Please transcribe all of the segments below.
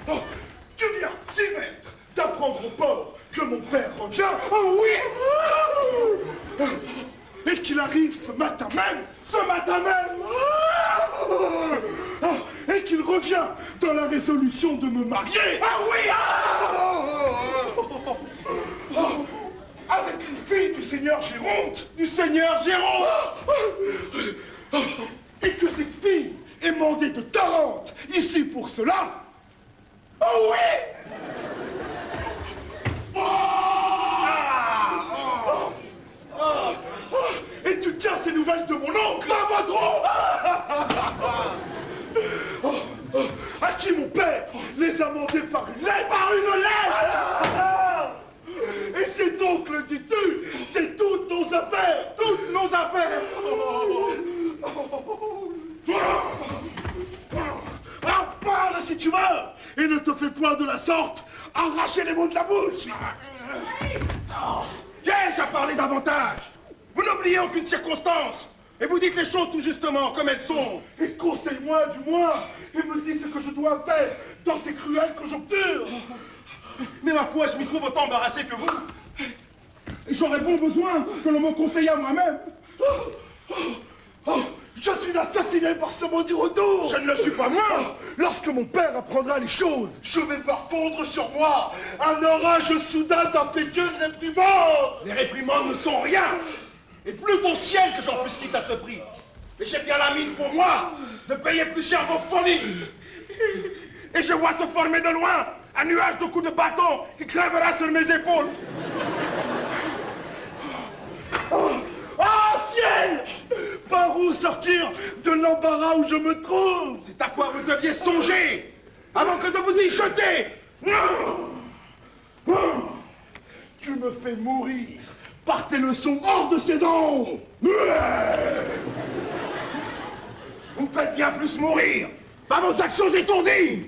Oh, tu viens, Sylvestre, d'apprendre au port que mon père revient. Oh oui. Et qu'il arrive ce matin même. Et qu'il revient dans la résolution de me marier. Ah oui. Avec une fille du seigneur Géronte. Et que cette fille est mandée de Tarente ici pour cela. Oh oui. Et tu tiens ces nouvelles de mon oncle, à qui mon père les a mandées par une lettre. Et cet oncle, dis-tu, c'est toutes nos affaires. Parle si tu veux, et ne te fais point de la sorte arracher les mots de la bouche. Qu'ai-je à parler davantage? Vous n'oubliez aucune circonstance, et vous dites les choses tout justement comme elles sont. Et conseille-moi du moins, et me dis ce que je dois faire dans ces cruelles conjonctures. Mais ma foi, je m'y trouve autant embarrassé que vous. Et j'aurais bon besoin que l'on me conseille à moi-même. Je suis assassiné par ce maudit retour. Je ne le suis pas moi. Lorsque mon père apprendra les choses, je vais voir fondre sur moi un orage soudain d'impétueuses réprimandes. Les réprimandes ne sont rien. Et plus au ciel que j'en fusse quitte à ce prix. Mais j'ai bien la mine pour moi de payer plus cher vos folies. Et je vois se former de loin un nuage de coups de bâton qui crèvera sur mes épaules. Ah, ciel! Par où sortir de l'embarras où je me trouve? C'est à quoi vous deviez songer avant que de vous y jeter. Tu me fais mourir par tes leçons hors de saison. Vous me faites bien plus mourir par vos actions étourdies.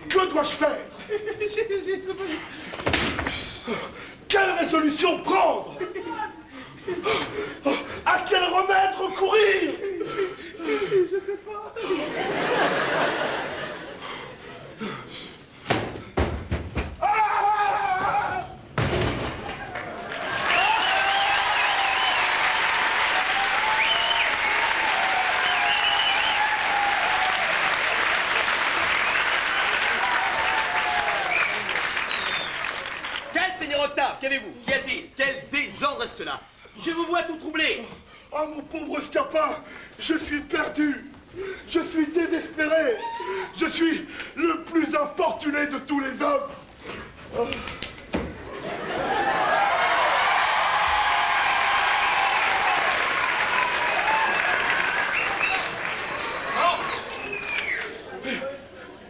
Que dois-je faire? Quelle résolution prendre? À quel remède recourir? Je sais pas. Seigneur Octave, qu'avez-vous? Qu'y a-t-il? Quel désordre est cela? Je vous vois tout troublé. Ah, mon pauvre Scapin, je suis perdu. Je suis désespéré. Je suis le plus infortuné de tous les hommes.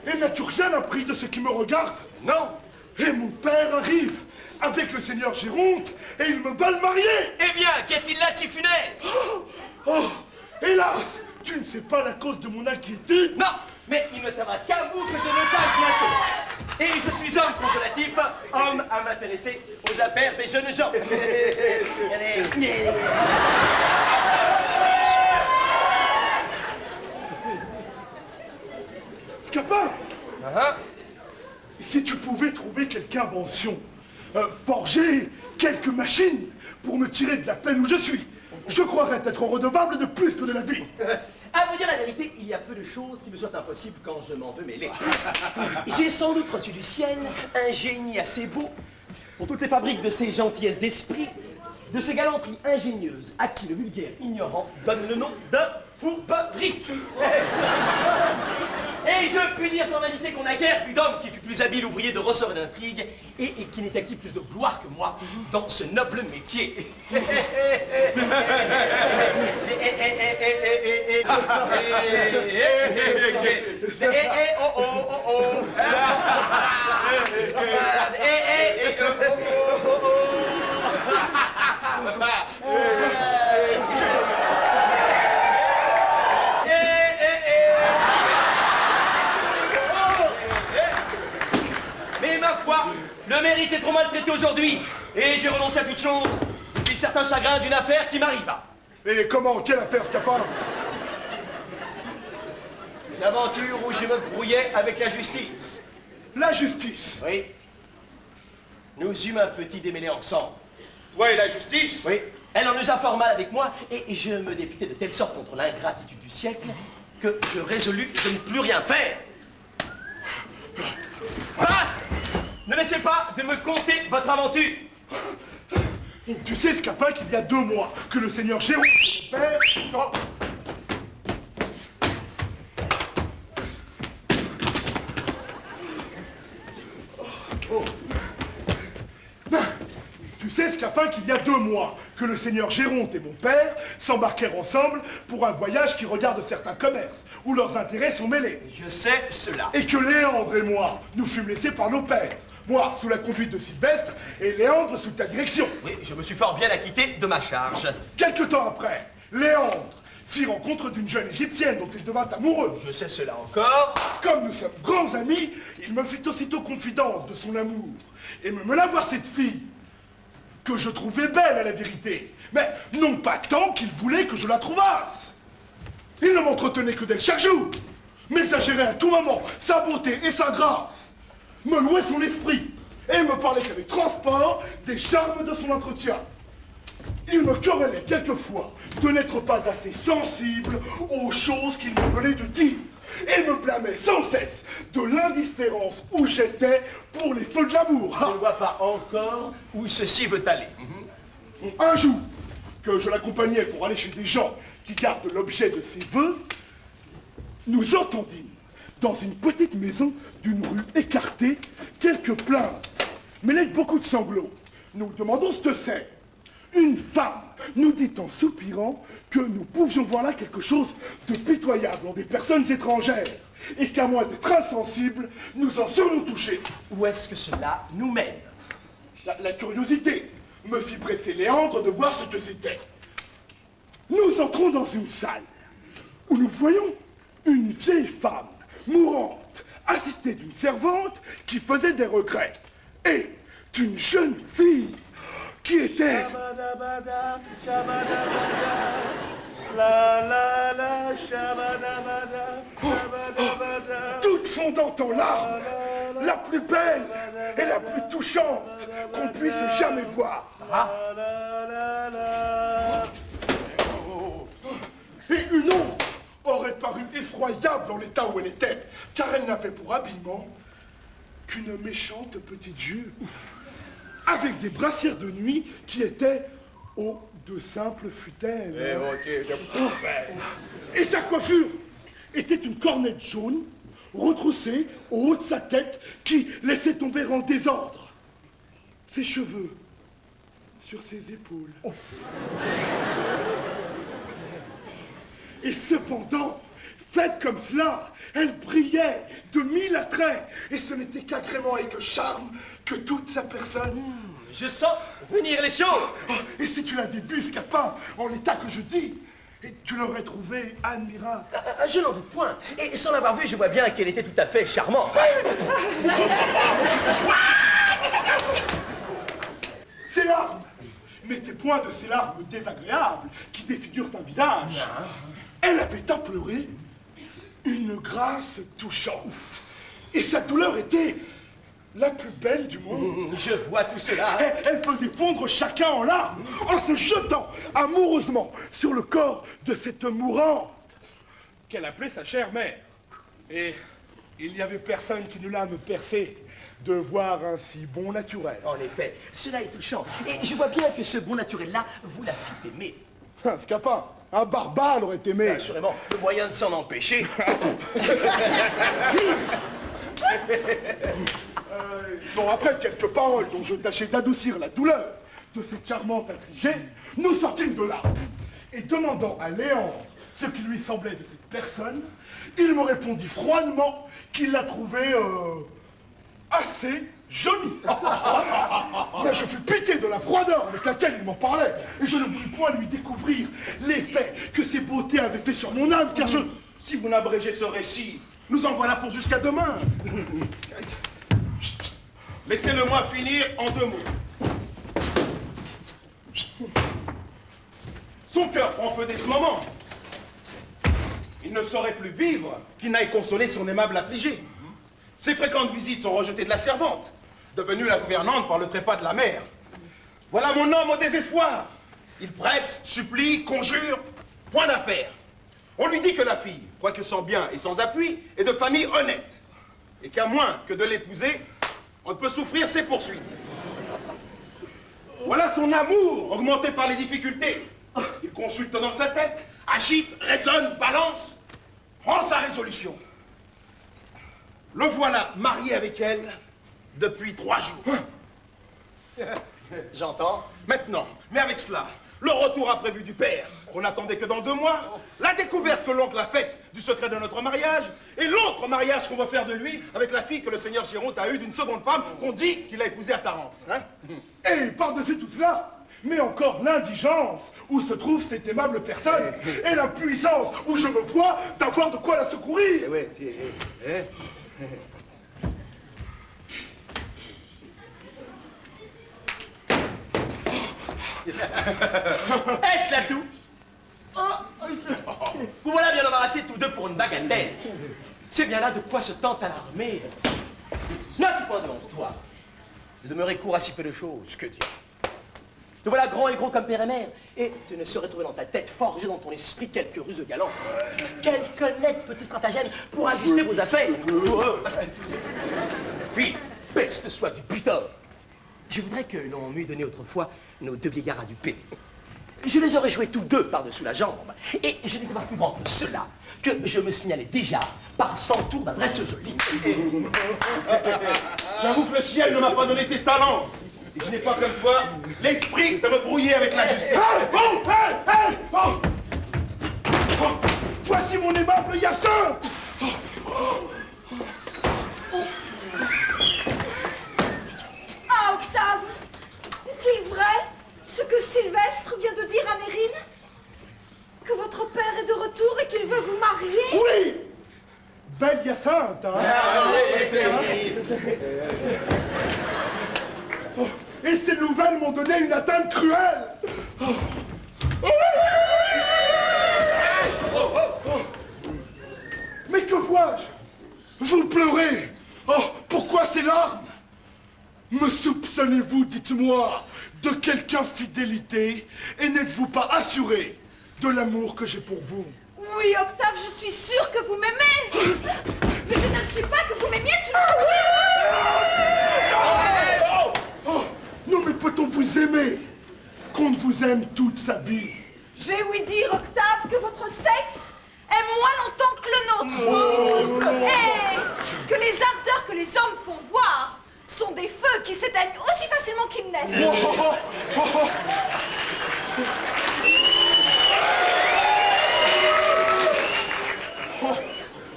Et n'as-tu rien appris de ce qui me regarde? Non. Et mon père arrive avec le seigneur Géronte et ils me veulent marier. Eh bien, qu'y a-t-il là de si funeste? Oh, hélas, tu ne sais pas la cause de mon inquiétude. Non, mais il ne tiendra qu'à vous que je le sache bientôt. Et je suis homme consolatif, homme à m'intéresser aux affaires des jeunes gens. Scapin, si tu pouvais trouver quelque invention, forger quelques machines pour me tirer de la peine où je suis, je croirais être redevable de plus que de la vie. À vous dire la vérité, il y a peu de choses qui me soient impossibles quand je m'en veux mêler. J'ai sans doute reçu du ciel un génie assez beau pour toutes les fabriques de ces gentillesses d'esprit, de ces galanteries ingénieuses à qui le vulgaire ignorant donne le nom de fouperie. Et je puis dire sans vanité qu'on n'a guère vu d'homme qui fut plus habile ouvrier de ressorts et d'intrigues et qui n'ait acquis plus de gloire que moi dans ce noble métier. Mais ma foi, le mérite est trop maltraité aujourd'hui, et j'ai renoncé à toute chose, depuis certains chagrins d'une affaire qui m'arriva. Et comment? Quelle affaire, Scapin? Une aventure où je me brouillais avec la justice. La justice? Oui. Nous eûmes un petit démêlé ensemble. Toi et la justice? Oui. Elle en usa fort mal avec moi, et je me députais de telle sorte contre l'ingratitude du siècle que je résolus de ne plus rien faire. Basta! Ne laissez pas de me conter votre aventure. Tu sais, Scapin, qu'il y a 2 mois que le seigneur Géronte, mon père, Tu sais, Scapin, qu'il y a 2 mois que le seigneur Géronte et mon père s'embarquèrent ensemble pour un voyage qui regarde certains commerces, où leurs intérêts sont mêlés. Je sais cela. Et que Léandre et moi, nous fûmes laissés par nos pères. Moi, sous la conduite de Sylvestre, et Léandre sous ta direction. Oui, je me suis fort bien acquitté de ma charge. Quelque temps après, Léandre fit rencontre d'une jeune égyptienne dont il devint amoureux. Je sais cela encore. Comme nous sommes grands amis, il me fit aussitôt confidence de son amour et me mena voir cette fille, que je trouvais belle à la vérité, mais non pas tant qu'il voulait que je la trouvasse. Il ne m'entretenait que d'elle chaque jour, m'exagérait à tout moment sa beauté et sa grâce, me louait son esprit et me parlait avec transport des charmes de son entretien. Il me querellait quelquefois de n'être pas assez sensible aux choses qu'il me venait de dire et me blâmait sans cesse de l'indifférence où j'étais pour les feux de l'amour. Je ne vois pas encore où ceci veut aller. Un jour, que je l'accompagnais pour aller chez des gens qui gardent l'objet de ses vœux, nous entendîmes, dans une petite maison d'une rue écartée, quelques plaintes, mêlées de beaucoup de sanglots. Nous demandons ce que c'est. Une femme nous dit en soupirant que nous pouvions voir là quelque chose de pitoyable en des personnes étrangères, et qu'à moins d'être insensibles, nous en serions touchés. Où est-ce que cela nous mène? La curiosité me fit presser Léandre de voir ce que c'était. Nous entrons dans une salle où nous voyons une vieille femme mourante, assistée d'une servante qui faisait des regrets. Et, d'une jeune fille qui était... Shabadabada, shabadabada, la la la, shabadabada, shabadabada. toute fondante en larmes, la plus belle et la plus touchante qu'on puisse jamais voir. Et une autre aurait paru effroyable en l'état où elle était, car elle n'avait pour habillement qu'une méchante petite jupe, avec des brassières de nuit qui étaient de simples futaies. Et sa coiffure était une cornette jaune, retroussée au haut de sa tête, qui laissait tomber en désordre ses cheveux sur ses épaules. Et cependant, faite comme cela, elle brillait de 1000 attraits, et ce n'était qu'agrément et que charme que toute sa personne. Je sens venir les choses. Oh, et si tu l'avais vu, Scapin, en l'état que je dis, et tu l'aurais trouvé admirable. Je n'en doute point. Et sans l'avoir vue, je vois bien qu'elle était tout à fait charmante. Ces larmes n'étaient point de ces larmes désagréables qui défigurent un visage. Elle avait à pleurer une grâce touchante. Et sa douleur était la plus belle du monde. Je vois tout cela. Elle faisait fondre chacun en larmes en se jetant amoureusement sur le corps de cette mourante qu'elle appelait sa chère mère. Et il n'y avait personne qui ne l'âme percée de voir un si bon naturel. En effet, cela est touchant. Et je vois bien que ce bon naturel-là vous l'a fit aimer. Scapin, un barbare l'aurait aimé. Assurément, le moyen de s'en empêcher. Bon, après quelques paroles dont je tâchais d'adoucir la douleur de cette charmante affligée, nous sortîmes de là. Et demandant à Léandre ce qui lui semblait de cette personne, il me répondit froidement qu'il la trouvait assez jolie. Mais je fus piqué de la froideur avec laquelle il m'en parlait, et je ne voulus point lui découvrir l'effet que ses beautés avaient fait sur mon âme, car Si vous n'abrégez ce récit, nous en voilà pour jusqu'à demain. Laissez-le-moi finir en 2 mots. Son cœur prend feu dès ce moment. Il ne saurait plus vivre qu'il n'aille consoler son aimable affligé. Ses fréquentes visites sont rejetées de la servante, devenue la gouvernante par le trépas de la mère. Voilà mon homme au désespoir. Il presse, supplie, conjure, point d'affaire. On lui dit que la fille, quoique sans bien et sans appui, est de famille honnête, et qu'à moins que de l'épouser, on ne peut souffrir ses poursuites. Voilà son amour, augmenté par les difficultés. Il consulte dans sa tête, agite, raisonne, balance, prend sa résolution. Le voilà marié avec elle depuis 3 jours. J'entends. Maintenant, mais avec cela, le retour imprévu du père, qu'on n'attendait que dans 2 mois, la découverte que l'oncle a faite du secret de notre mariage, et l'autre mariage qu'on va faire de lui avec la fille que le seigneur Géronte a eue d'une seconde femme qu'on dit qu'il a épousée à Tarente. Hein? Et par-dessus tout cela, mais encore l'indigence où se trouve cette aimable personne, et la puissance où je me vois d'avoir de quoi la secourir. Est-ce là tout? Vous voilà bien embarrassés tous deux pour une bagatelle. C'est bien là de quoi se tente à l'armée. N'as-tu point de honte, toi, de demeurer court à si peu de choses? Que dire? Te voilà grand et gros comme père et mère, et tu ne saurais trouver dans ta tête, forger dans ton esprit quelques ruses de galant, quelques nets petits stratagèmes pour ajuster vos affaires. Fille, peste soit du butin. Je voudrais que l'on m'eût donné autrefois nos 2 vieillards à duper. Je les aurais joués tous deux par-dessous la jambe, et je n'étais pas plus grand que cela, que je me signalais déjà par 100 tours d'adresse jolie. J'avoue que le ciel ne m'a pas donné tes talents. Et je n'ai pas comme toi l'esprit de me brouiller avec la justice. Voici mon aimable Hyacinthe. Ah, Octave, est-il vrai ce que Sylvestre vient de dire à Nérine? Que votre père est de retour et qu'il veut vous marier? Oui. Belle Hyacinthe, hein. Et ces nouvelles m'ont donné une atteinte cruelle. Mais que vois-je? Vous pleurez. Oh, pourquoi ces larmes? Me soupçonnez-vous, dites-moi, de quelque infidélité? Et n'êtes-vous pas assuré de l'amour que j'ai pour vous? Oui, Octave, je suis sûre que vous m'aimez. Mais je ne suis pas que vous m'aimiez toujours. Oh, non, mais peut-on vous aimer qu'on ne vous aime toute sa vie? J'ai ouï dire, Octave, que votre sexe est moins longtemps que le nôtre. Et que les ardeurs que les hommes font voir sont des feux qui s'éteignent aussi facilement qu'ils naissent.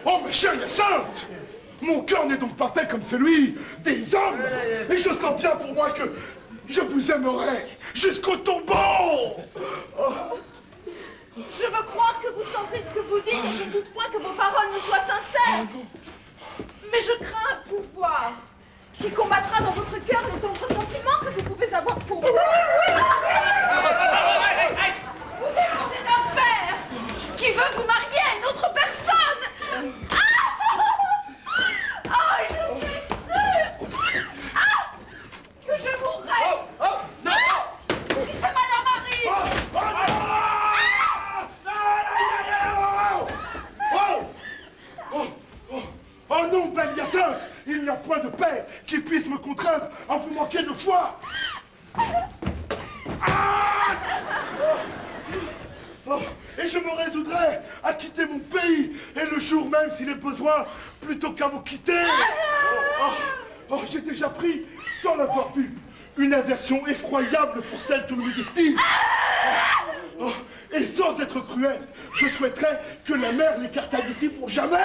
Oh, ma chère Hyacinthe! Mon cœur n'est donc pas fait comme celui des hommes! Et je sens bien pour moi que je vous aimerai jusqu'au tombeau! Je veux croire que vous sentez ce que vous dites et je doute point que vos paroles ne soient sincères. Mais je crains un pouvoir qui combattra dans votre cœur les tendres sentiments que vous pouvez avoir pour moi. Vous dépendez d'un père qui veut vous marier à une autre personne. Ah, je suis sûre que je mourrai. Si ce malheur m'arrive. Oh non, belle Hyacinthe! Il n'y a point de père qui puisse me contraindre à vous manquer de foi! Et je me résoudrai à quitter mon pays, et le jour même s'il est besoin, plutôt qu'à vous quitter! J'ai déjà pris, sans l'avoir vu, une aversion effroyable pour celle que nous me destine! Et sans être cruel, je souhaiterais que la mer l'écartât d'ici pour jamais!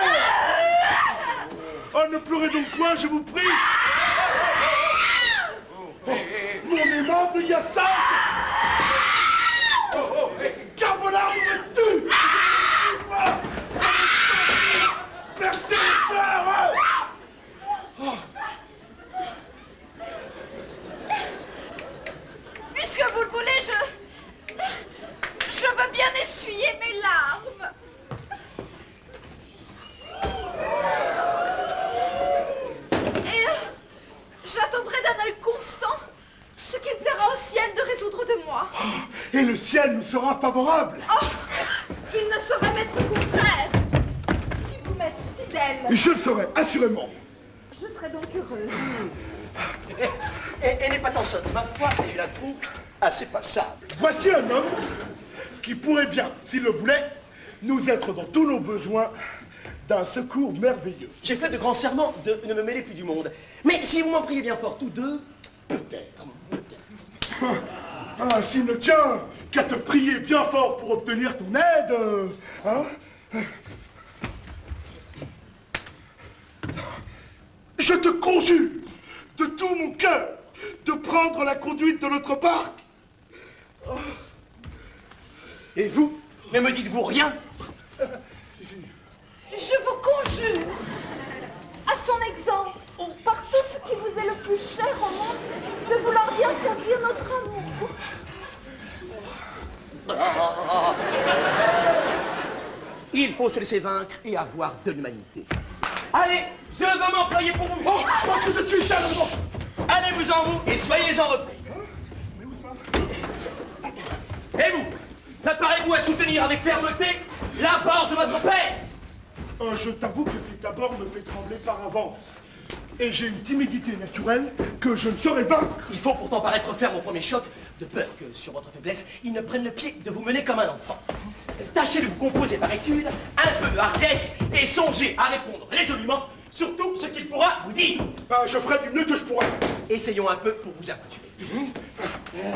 Oh, ne pleurez donc point, je vous prie! Mon aimable Hyacinthe! Carbolard, vous me tue! Percez le cœur! Puisque vous le voulez, je veux bien essuyer mes larmes. Et j'attendrai d'un œil constant ce qu'il plaira au ciel de résoudre de moi. Et le ciel nous sera favorable! Oh, il ne saurait m'être contraire si vous m'êtes fidèle. Je le serai, assurément! Je serai donc heureuse. Et n'est pas tant sotte, ma foi, et je la trouve assez passable. Voici un homme qui pourrait bien, s'il le voulait, nous être dans tous nos besoins d'un secours merveilleux. J'ai fait de grands serments de ne me mêler plus du monde. Mais si vous m'en priez bien fort tous deux, peut-être. S'il ne tient qu'à te prier bien fort pour obtenir ton aide, hein? Je te conjure de tout mon cœur de prendre la conduite de notre barque. Et vous, ne me dites-vous rien? Je vous conjure, à son exemple, par tout ce qui vous est le plus cher au monde, de vouloir bien servir notre amour. Il faut se laisser vaincre et avoir de l'humanité. Allez, je vais m'employer pour vous. Oh, que je suis tellement... Allez-vous-en vous et soyez-en repris. Et vous, préparez-vous à soutenir avec fermeté l'apport de votre père. Je t'avoue que cet abord me fait trembler par avance. Et j'ai une timidité naturelle que je ne saurais vaincre. Il faut pourtant paraître ferme au premier choc, de peur que, sur votre faiblesse, il ne prenne le pied de vous mener comme un enfant. Tâchez de vous composer par étude, un peu de hardiesse, et songez à répondre résolument sur tout ce qu'il pourra vous dire. Je ferai du mieux que je pourrai. Essayons un peu pour vous accoutumer.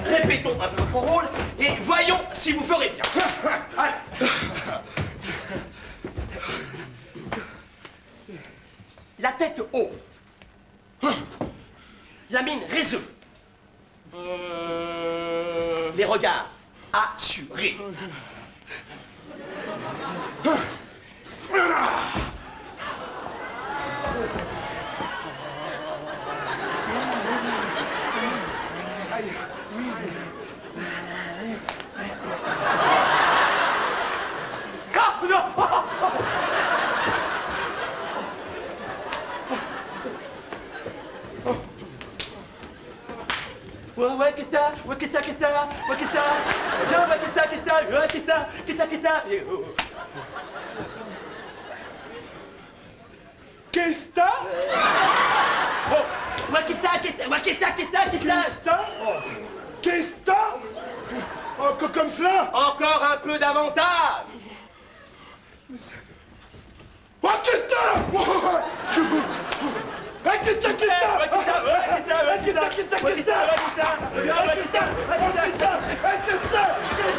Répétons un peu votre rôle, et voyons si vous ferez bien. Allez. La tête haute. La mine résolue. Les regards assurés. Waketa, waketa, keta, waketa. Viens, waketa, keta, waketa, keta, keta. Qu'est-ce que t'as? Waketa, keta, waketa, keta, keta. Qu'est-ce que t'as? Oh, comme cela? Encore un peu davantage. Oh, qu'est-ce que t'as? Qu'est-ce que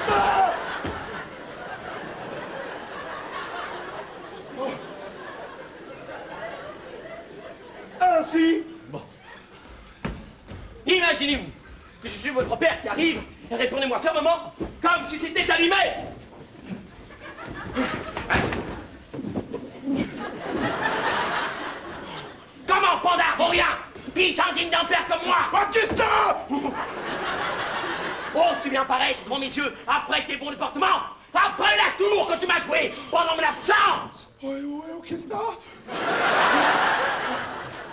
t'as? Ainsi. Bon. Imaginez-vous que je suis votre père qui arrive et répondez-moi fermement comme si c'était à lui-même. Comment, panda, pour rien, fils indigne d'un père comme moi? Oh, qu'est-ce que t'as? Oses-tu bien paraître, grand messieurs, après tes bons déportements? Après la tour que tu m'as joué pendant mon absence? Ouais, qu'est-ce que t'as?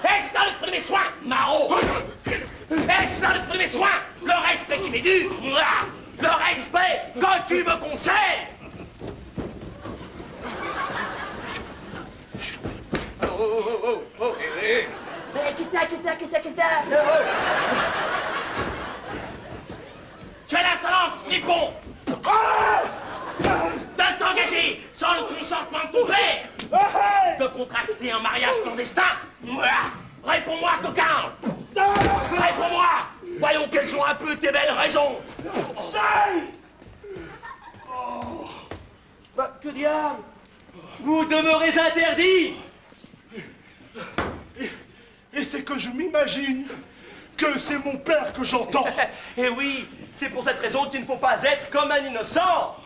Est-ce dans le fruit de mes soins, maraud? Est-ce dans le fruit de mes soins, le respect qui m'est dû? Le respect que tu me concèdes? Tu as l'insolence, Fripon, de t'engager sans le consentement de ton père, de contracter un mariage clandestin. Réponds-moi, coquin. Réponds-moi. Voyons quelles sont un peu tes belles raisons. Bah, que diable? Vous demeurez interdit. Et c'est que je m'imagine que c'est mon père que j'entends. Eh oui, c'est pour cette raison qu'il ne faut pas être comme un innocent.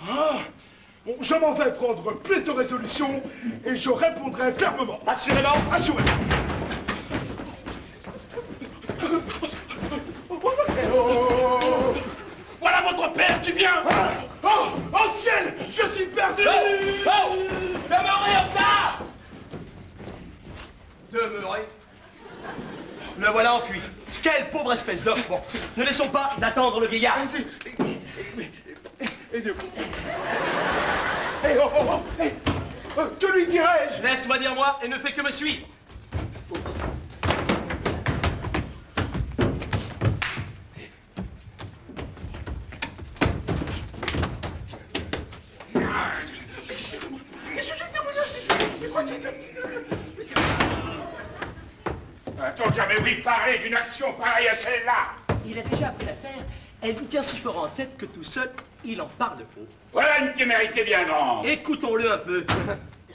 Bon, je m'en vais prendre plus de résolutions et je répondrai fermement. Assurément. Assurément. Voilà votre père qui vient. Oh ciel, je suis perdu. Demeurez au plat. Demeurez. Le voilà enfui. Quelle pauvre espèce d'homme. Bon, ne laissons pas d'attendre le vieillard. Que lui dirais-je? Laisse-moi dire moi et ne fais que me suivre. A-t-on jamais ouï parler d'une action pareille à celle-là? Il a déjà appris l'affaire. Elle lui tient si fort en tête que tout seul, il en parle haut. Voilà une témérité bien grande. Écoutons-le un peu.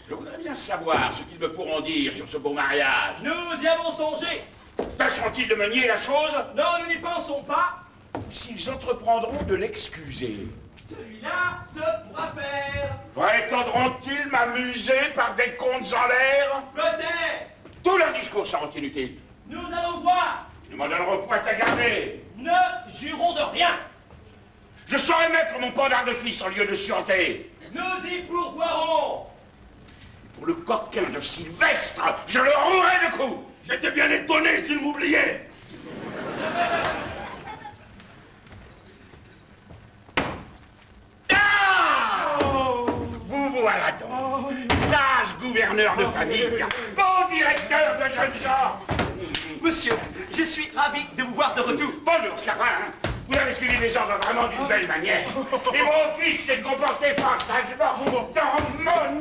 Je voudrais bien savoir ce qu'ils me pourront dire sur ce beau mariage. Nous y avons songé. Tâcheront-ils de me nier la chose? Non, nous n'y pensons pas. S'ils entreprendront de l'excuser, Celui-là se pourra faire. prétendront-ils m'amuser par des contes en l'air? Peut-être. Tous leurs discours seront inutiles. Nous allons voir. Ils ne m'en donneront point à garder. Ne jurons de rien. Je saurai mettre mon pendard de fils en lieu de sûreté. Nous y pourvoirons. Pour le coquin de Sylvestre, je le rouerai de coups. J'étais bien étonné s'il m'oubliait. Ah! Vous voilà donc, sage gouverneur de famille, bon directeur de jeunes gens. Monsieur, je suis ravi de vous voir de retour. Bonjour, Scarrin. Vous avez suivi les ordres vraiment d'une belle manière. Et mon fils s'est comporté fort sagement dans mon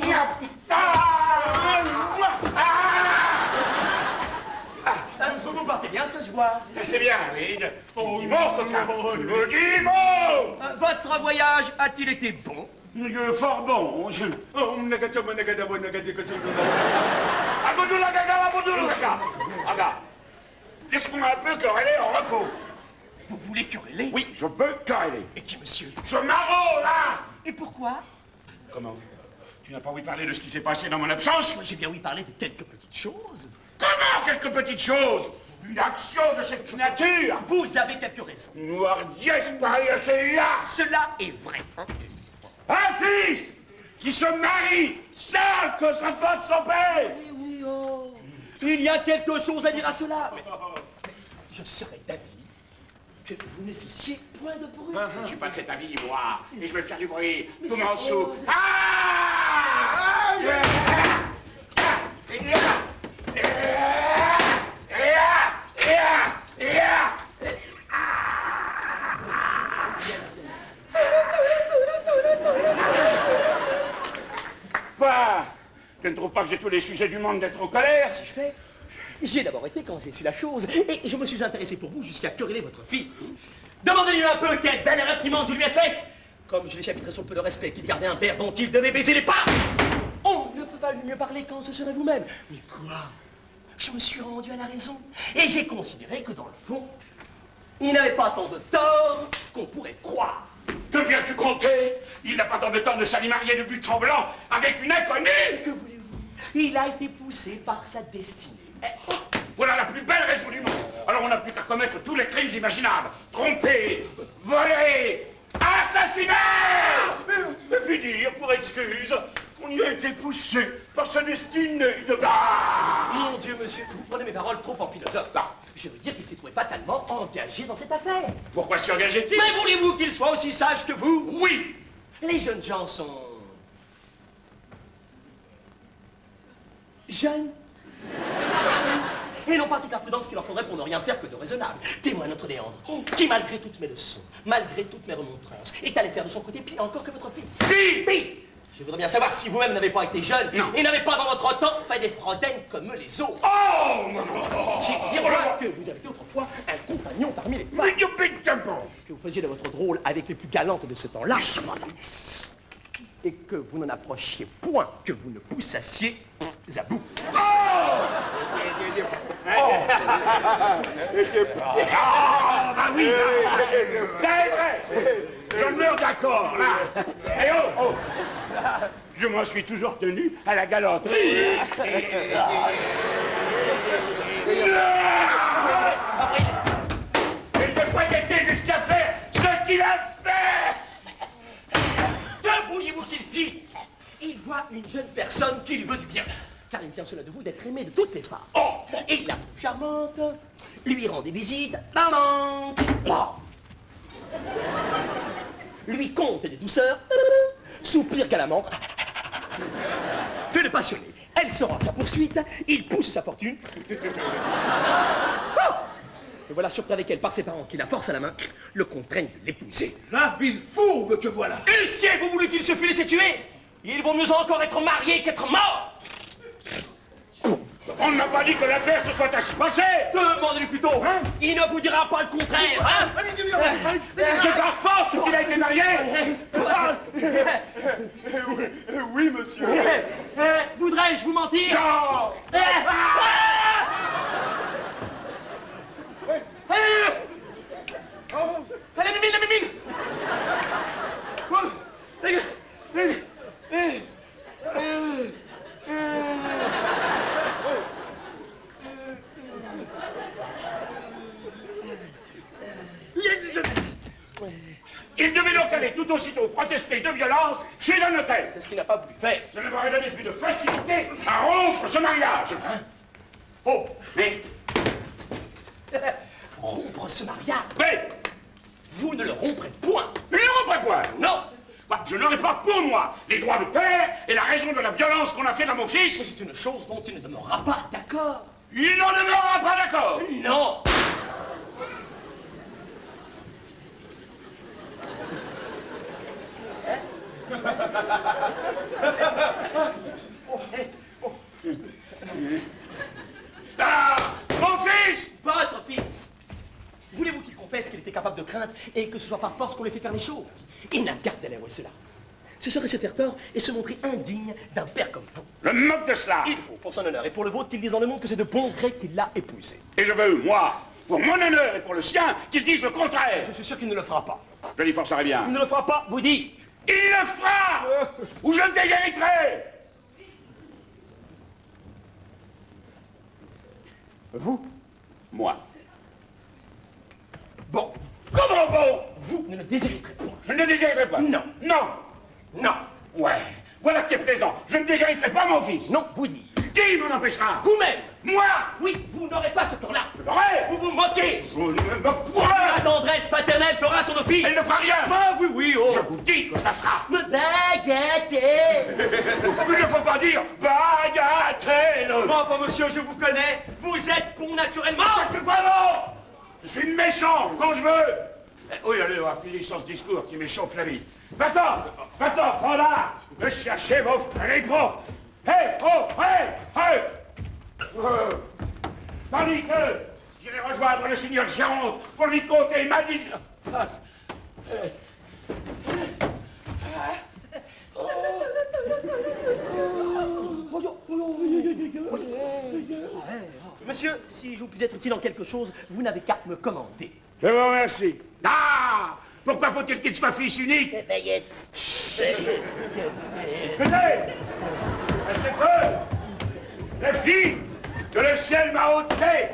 Vous vous portez bien, ce que je vois. C'est bien, oui. Dis bon, coquin. Dis bon. Votre voyage a-t-il été bon? Fort bon. Regarde, laisse-moi un peu quereller en repos. Vous voulez quereller? Oui, je veux quereller. Et qui, monsieur? Ce maraud, là. Et pourquoi? Comment? Tu n'as pas ouï parler de ce qui s'est passé dans mon absence? J'ai bien ouï parler de quelques petites choses. Comment quelques petites choses? Une action de cette nature? Vous avez quelques raisons. Noirdiesse pareille à celle-là! Cela est vrai. Un fils qui se marie sans que sa femme son père! Oui, oh. Il y a quelque chose à dire à cela. Mais je serais d'avis que vous ne fissiez point de bruit. Je suis pas de cet avis, moi. Et je vais faire du bruit. Mais Tout c'est m'en sous. rose. Ah! Quoi? Je ne trouve pas que j'ai tous les sujets du monde d'être en colère. Si je fais, j'ai d'abord été quand j'ai su la chose, et je me suis intéressé pour vous jusqu'à quereller votre fils. Demandez-lui un peu quelle belle réprimande je lui ai faite. Comme je l'ai chapitré sur le peu de respect qu'il gardait un père dont il devait baiser les pas. On ne peut pas lui mieux parler quand ce serait vous-même. Mais quoi? Je me suis rendu à la raison, et j'ai considéré que dans le fond, il n'avait pas tant de tort qu'on pourrait croire. Que viens-tu compter? Il n'a pas tant de temps de s'aller marier de but en blanc avec une inconnue. Que voulez-vous? Il a été poussé par sa destinée. Voilà la plus belle raison du monde. Alors on n'a plus qu'à commettre tous les crimes imaginables. Tromper, voler, assassiner. Et puis dire, pour excuse, qu'on y a été poussé par sa destinée de bas. Mon Dieu, monsieur, vous prenez mes paroles trop en philosophe. Je veux dire qu'il s'est trouvé fatalement engagé dans cette affaire. Pourquoi s'y engageait-il? Mais voulez-vous qu'il soit aussi sage que vous? Oui. Les jeunes gens sont... jeunes. Et n'ont pas toute la prudence qu'il leur faudrait pour ne rien faire que de raisonnable. Témoin notre Léandre, qui malgré toutes mes leçons, malgré toutes mes remontrances, est allé faire de son côté pire encore que votre fils. Si. Pire. Je voudrais bien savoir si vous-même n'avez pas été jeune Non. et n'avez pas dans votre temps fait des fraudaines comme les autres. Oh. J'ai dire moi que vous avez été autrefois un compagnon parmi les femmes. Que vous faisiez de votre drôle avec les plus galantes de ce temps-là. Et que vous n'en approchiez point, que vous ne poussassiez à bout. Bah oui. C'est vrai. Je meurs d'accord, là. Et oh. Je m'en suis toujours tenu à la galanterie. Il ne pas été jusqu'à faire ce qu'il a fait. Que vouliez-vous qu'il fît? Il voit une jeune personne qui lui veut du bien. Car il tient cela de vous d'être aimé de toutes les femmes. Oh, et il la trouve charmante, lui rend des visites, maman, lui conte des douceurs, soupire galamment, fait le passionné. Elle sera à sa poursuite, il pousse sa fortune. Le voilà surpris avec elle par ses parents qui la forcent à la main, le contraignent de l'épouser. L'habile fourbe que voilà. Et si vous voulez qu'il se fût laissé tuer, ils vont mieux encore être mariés qu'être morts. On n'a pas dit que l'affaire se soit ainsi passée. Demandez-lui plutôt, hein? Il ne vous dira pas le contraire, hein? C'est par force qu'il a été marié. Oui, monsieur. Voudrais-je vous mentir? Non. Allez, Mimine, la Mimine! Il devait donc aller tout aussitôt protester de violence chez un notaire. C'est ce qu'il n'a pas voulu faire. Je ne m'aurais donné plus de facilité à rompre ce mariage. Oh, mais... Rompre ce mariage? Mais, Vous ne le romprez point. mais ne rompre quoi? Non! Je n'aurai pas pour moi les droits de père et la raison de la violence qu'on a fait à mon fils. C'est une chose dont il ne demeurera pas d'accord. Il n'en demeurera pas d'accord. Non! Ah, mon fils! Votre fils! Voulez-vous qu'il confesse qu'il était capable de craindre et que ce soit par force qu'on lui fait faire les choses? Il n'a garde à l'avouer cela. Ce serait se faire tort et se montrer indigne d'un père comme vous. Je me moque de cela. Il faut, pour son honneur et pour le vôtre, qu'il dise dans le monde que c'est de bon gré qu'il l'a épousée. Et je veux, moi, pour mon honneur et pour le sien, qu'il dise le contraire. Je suis sûr qu'il ne le fera pas. Je l'y forcerai bien. Il ne le fera pas, vous dis. Il le fera ou je le déshériterai. Vous? Moi. Bon, Comment bon? vous ne le déshériterez point. Je ne le déshériterai pas. Non. Non. Non. Ouais. Voilà qui est plaisant. Je ne déshériterai pas mon fils. Non, vous dites. Qui m'en empêchera? Vous-même. Moi. Oui, vous n'aurez pas ce temps-là. C'est vrai. Vous vous moquez. Vous ne me moquez point. La tendresse paternelle fera son office. Elle ne fera rien. Ah oui, oui, oh. Je vous dis que ça sera. Me bagatelle. Il ne faut pas dire bagatelle. Enfin, monsieur, je vous connais. Vous êtes bon naturellement. Je suis pas bon. Je suis méchant quand je veux. Oui, allez, on va finir sur ce discours qui m'échauffe la vie. Va-t'en, prends là. Me chercher vos fripons. Hé, oh, hé. Tandis que j'irai rejoindre le seigneur Géronte pour lui conter ma disgrâce. Monsieur, si je vous puis être utile en quelque chose, vous n'avez qu'à me commander. Je vous remercie. Ah! Pourquoi faut-il qu'il soit fils unique? Écoutez, C'est que la fille que le ciel m'a ôtée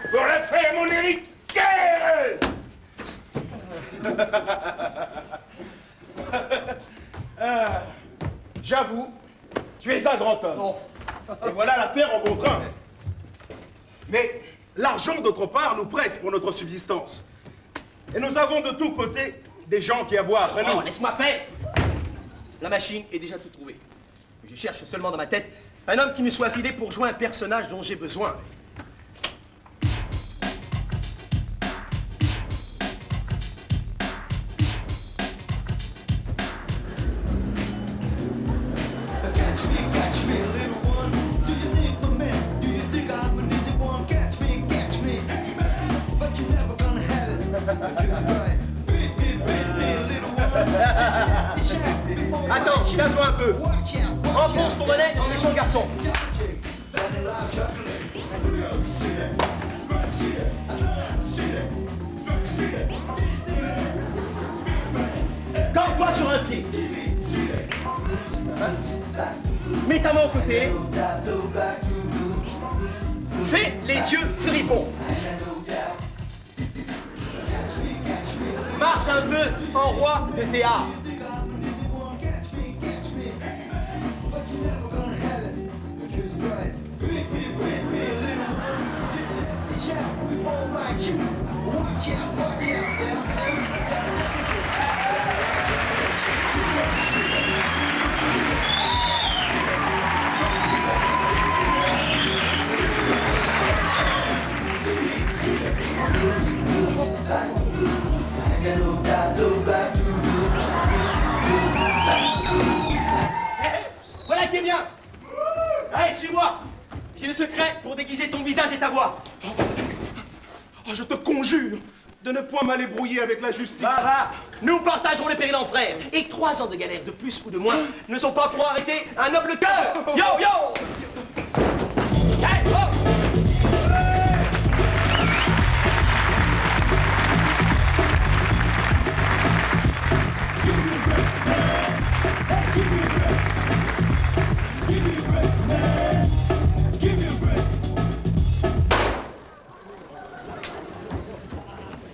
pour la faire mon héritière. J'avoue, tu es un grand homme. Et voilà l'affaire en bon train. Mais l'argent, d'autre part, nous presse pour notre subsistance. Et nous avons de tous côtés des gens qui aboient après nous. non, laisse-moi faire. La machine est déjà tout trouvée. Je cherche seulement dans ma tête un homme qui me soit affidé pour jouer un personnage dont j'ai besoin. Attends, calme-toi un peu. Enfonce ton bonnet en méchant garçon. Campe-toi sur un pied. Mets ta main au côté. Fais les yeux fripons. Marche un peu en roi de théâtre. Voilà qui est bien. Allez, suis-moi. J'ai le secret pour déguiser ton visage et ta voix. Oh, je te conjure de ne point m'aller brouiller avec la justice. Va. Nous partagerons les périls en frères. Et 3 ans de galère de plus ou de moins ne sont pas pour arrêter un noble cœur. Yo, yo. Hey, oh.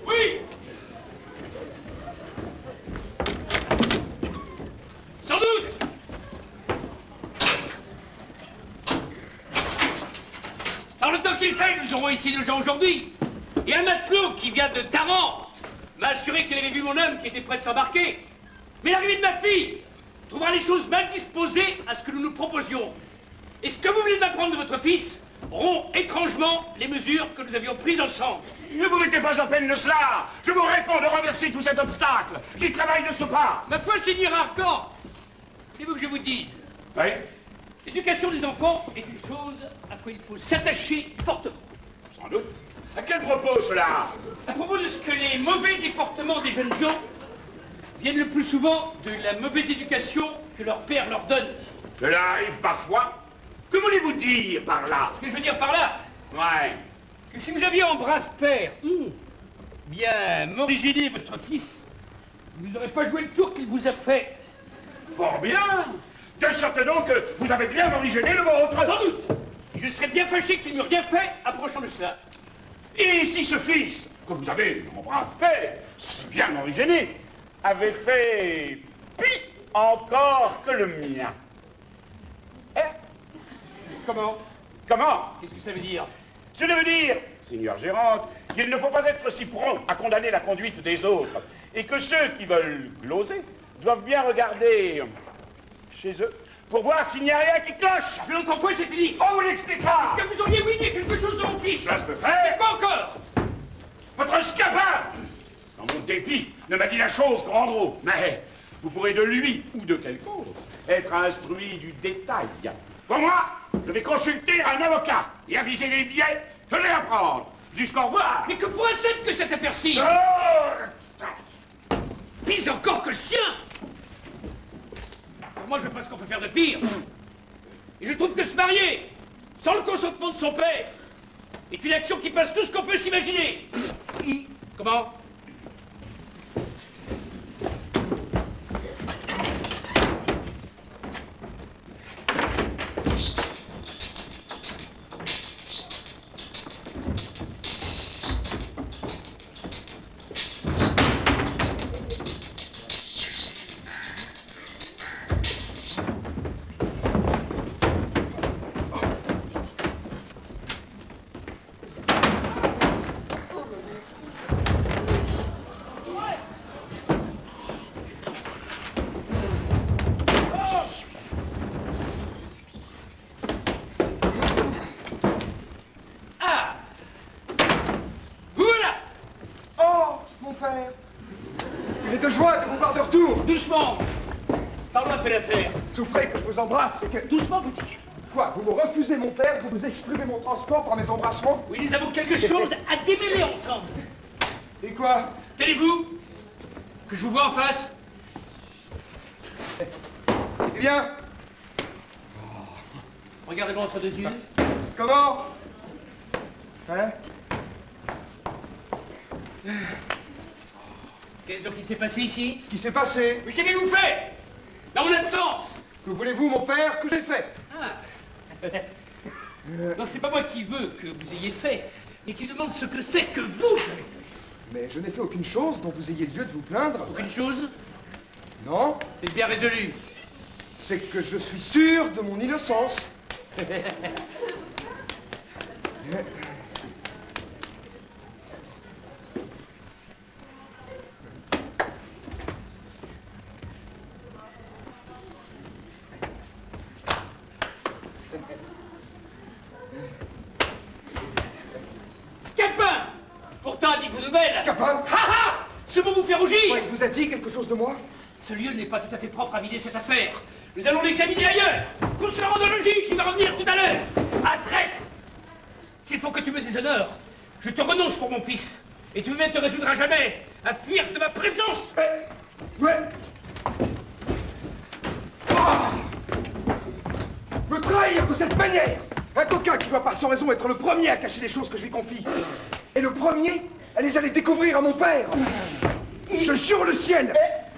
Oui. Sans doute. Par le temps qu'il fait, nous aurons ici nos gens aujourd'hui. Et un matelot qui vient de Tarente m'a assuré qu'il avait vu mon homme qui était prêt de s'embarquer. Mais l'arrivée de ma fille trouvera les choses mal disposées à ce que nous nous proposions. Et ce que vous venez d'apprendre de votre fils rompt étrangement les mesures que nous avions prises ensemble. Ne vous mettez pas en peine de cela. Je vous réponds de renverser tout cet obstacle. J'y travaille de ce pas. Ma foi, Seigneur Arcan, voulez-vous que je vous dise? Oui. L'éducation des enfants est une chose à quoi il faut s'attacher fortement. Sans doute. À quel propos cela? À propos de ce que les mauvais déportements des jeunes gens viennent le plus souvent de la mauvaise éducation que leur père leur donne. Cela arrive parfois. Que voulez-vous dire par là? Ce que je veux dire par là? Ouais. Que si vous aviez un brave père, bien moriginer votre fils, vous n'aurez pas joué le tour qu'il vous a fait. Fort bien. De sorte donc que vous avez bien morigéné le vôtre. Sans doute. Et je serais bien fâché qu'il n'eût rien fait approchant de cela. Et si ce fils, que vous avez, mon brave père, si bien morigéné, avait fait pis encore que le mien? Comment? Comment? Qu'est-ce que ça veut dire? Cela veut dire, Seigneur Gérante, qu'il ne faut pas être si prompt à condamner la conduite des autres, et que ceux qui veulent gloser doivent bien regarder chez eux pour voir s'il n'y a rien qui cloche. Je n'entends point, c'est fini. On vous l'expliquera. Est-ce que vous auriez oublié quelque chose de mon fils? Cela se peut faire. Pas encore. Votre scapin, dans mon dépit, ne m'a dit la chose qu'en gros, mais vous pourrez de lui ou de quelqu'un autre être instruit du détail. Pour moi, je vais consulter un avocat et aviser les billets que j'ai à prendre. Jusqu'au revoir. Mais que poissonne que cette affaire-ci? Oh, Pis encore que le sien. Pour moi, je pense qu'on peut faire de pire. Et je trouve que se marier, sans le consentement de son père, est une action qui passe tout ce qu'on peut s'imaginer. Comment? Doucement. Parlons un peu d'affaires. Souffrez que je vous embrasse et que... Doucement, petit. Quoi, vous me refusez mon père, vous exprimez mon transport par mes embrassements? Oui, nous avons quelque chose à démêler ensemble. Et quoi? Tenez-vous, que je vous vois en face. Eh bien... Regardez-moi entre deux yeux. Comment? Hein? Qu'est-ce qui s'est passé ici? Ce qui s'est passé? Mais qu'avez-vous fait? Dans mon absence? Que voulez-vous, mon père, que j'ai fait? Ah. Non, c'est pas moi qui veux que vous ayez fait, mais qui demande ce que c'est que vous avez fait. Mais je n'ai fait aucune chose dont vous ayez lieu de vous plaindre. Aucune chose? Non? C'est bien résolu. C'est que je suis sûr de mon innocence. Scapin! Pourtant, dites-vous nouvelles. Scapin? Ha ha! Ce mot vous fait rougir. Ouais, il vous a dit quelque chose de moi? Ce lieu n'est pas tout à fait propre à vider cette affaire. Nous allons l'examiner ailleurs. Qu'on se rende le juge, il va revenir tout à l'heure. À traître! S'il faut que tu me déshonores, je te renonce pour mon fils. Et tu ne te résoudras jamais à fuir de ma présence. Ouais. Me trahir de cette manière! Un coquin qui doit par sans raison être le premier à cacher les choses que je lui confie. Et le premier à les aller découvrir à mon père. Je jure le ciel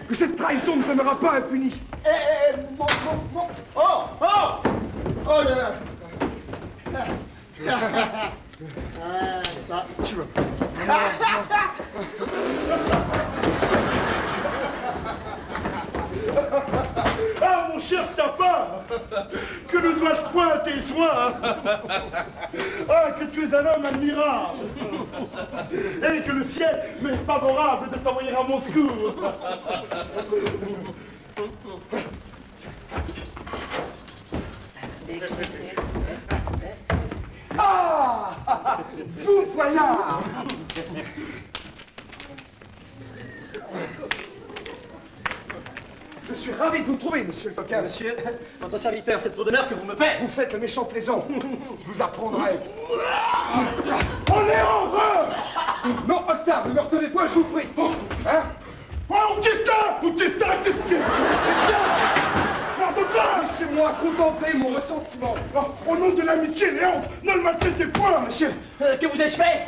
que cette trahison ne demeurera pas impunie. Oh là là. Ça. Tu vois. Ah, mon cher Scapin, que ne dois-je point à tes soins? Ah, que tu es un homme admirable. Et que le ciel m'est favorable de t'envoyer à mon secours. Ah! Vous voilà! Je suis ravi de vous trouver, monsieur le coquin. Monsieur, votre serviteur, c'est trop d'honneur que vous me faites. Vous faites le méchant plaisant. Je vous apprendrai. On est heureux! Non, Octave, ne me retenez point, je vous prie. Hein? Oh, Augustin, Laissez-moi contenter mon ressentiment. au nom de l'amitié, Léon, ne le maltraitez point, monsieur. Que vous ai-je fait?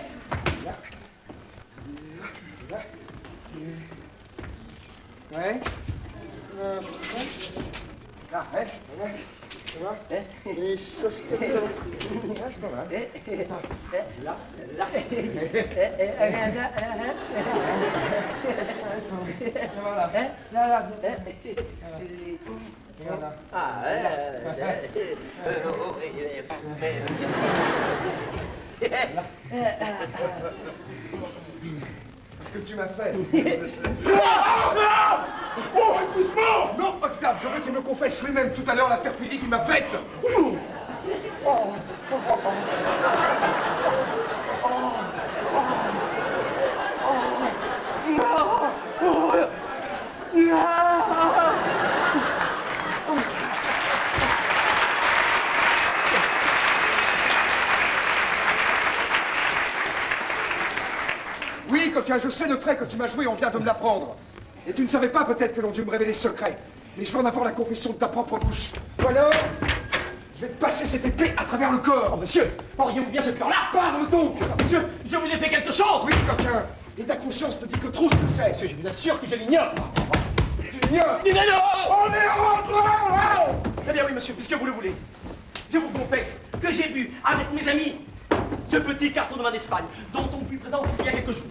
Ouais. Ah, ouais. Les choses que tu... Ah, c'est pas mal. Ce que tu m'as fait. Oh, doucement! Non, Octave, je veux qu'il me confesse lui-même tout à l'heure la perfidie qu'il m'a faite. Oui, coquin, je sais le trait que tu m'as joué, on vient de me l'apprendre. Et tu ne savais pas peut-être que l'on dû me révéler ce secret. Mais je veux en avoir la confession de ta propre bouche. Ou alors, je vais te passer cette épée à travers le corps. Oh, monsieur, auriez-vous bien ce cœur-là? Parle donc! Monsieur, je vous ai fait quelque chose! Oui, coquin, et ta conscience te dit que trop ce que c'est. Monsieur, je vous assure que je l'ignore! Tu l'ignores! Il est là! On est rentré! Eh bien oui, monsieur, puisque vous le voulez. Je vous confesse que j'ai bu avec mes amis ce petit carton de vin d'Espagne dont on fut présent il y a quelques jours.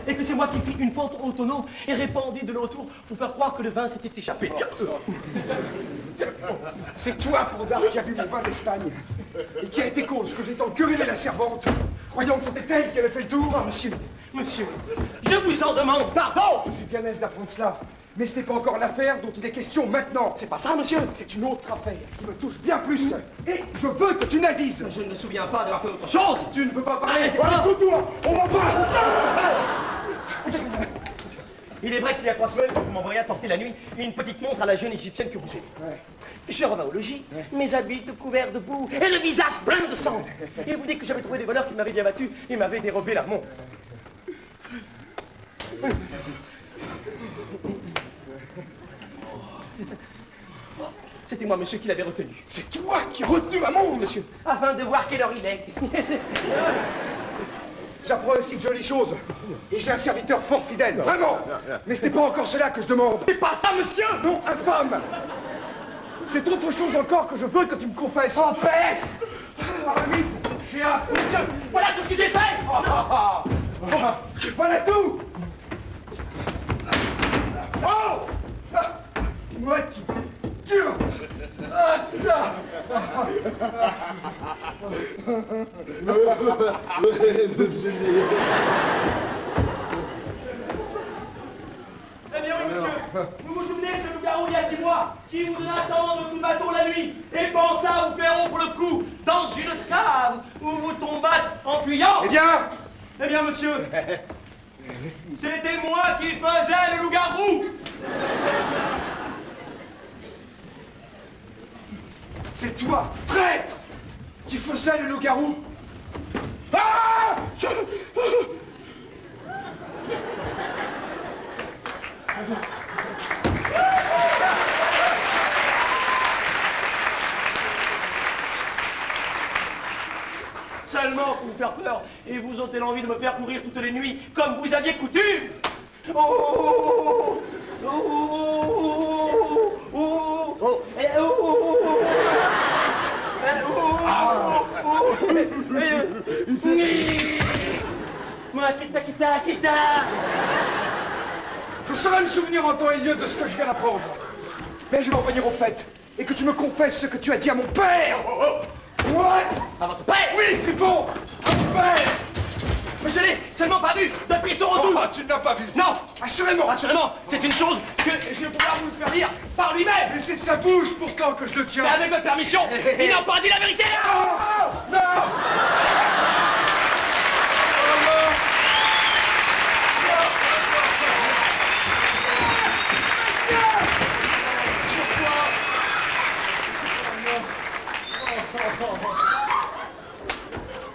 Et que c'est moi qui fis une fente au tonneau et répandis de l'eau autour pour faire croire que le vin s'était échappé. C'est toi, Pondard, qui a bu mon vin d'Espagne. Et qui a été cause que j'ai tant querellé la servante, croyant que c'était elle qui avait fait le tour. Oh, monsieur, je vous en demande pardon! Je suis bien aise d'apprendre cela. Mais ce n'est pas encore l'affaire dont il est question maintenant. C'est pas ça, monsieur? C'est une autre affaire qui me touche bien plus. Et je veux que tu n'adises. Je ne me souviens pas d'avoir fait autre chose! Tu ne veux pas parler. Arrêtez Allez, pas. tout-toi, on va pas. Il est vrai qu'il y a 3 semaines, vous m'envoyez apporter la nuit une petite montre à la jeune égyptienne que vous aimez. Ouais. Je revins au logis, mes habits tout couverts de boue et le visage plein de sang. Et vous dites que j'avais trouvé des voleurs qui m'avaient bien battu et m'avaient dérobé la montre. C'était moi, monsieur, qui l'avais retenu. C'est toi qui as retenu ma montre, monsieur. Afin de voir quelle heure il est. J'apprends aussi de jolies choses. Et j'ai un serviteur fort fidèle, vraiment. Mais ce n'est pas encore cela que je demande. C'est pas ça, monsieur! Non, infâme. C'est autre chose encore que je veux que tu me confesses. Oh, peste! Paramite, j'ai un... Monsieur, voilà tout ce que j'ai fait! Voilà tout. Oh! Moi, tu... Eh bien oui, monsieur, vous vous souvenez de ce loup-garou il y a 6 mois qui voudrait attendre sous le bateau la nuit et pensa vous faire rompre le cou dans une cave où vous tombâtes en fuyant? Eh bien, monsieur, c'était moi qui faisais le loup-garou! c'est toi, traître, qui faisais le loup-garou. Ah! Seulement pour vous faire peur et vous ôter l'envie de me faire courir toutes les nuits comme vous aviez coutume. Oh, oh, oh, oh, oh, eh, oh, oh, oh, eh, oh, oh, moi, quitta. Je saurais me souvenir en temps et lieu de ce que je viens d'apprendre. Mais je vais en venir au fait, et que tu me confesses ce que tu as dit à mon père. What? À votre père? Oui, Flippon, à ton père. Mais je l'ai seulement pas vu depuis son retour. Tu ne l'as pas vu. Non, Assurément. assurément, c'est une chose que je vais pouvoir vous faire dire par lui-même. Mais c'est de sa bouche pourtant que je le tiens. Mais avec votre permission, il n'a pas dit la vérité. Non.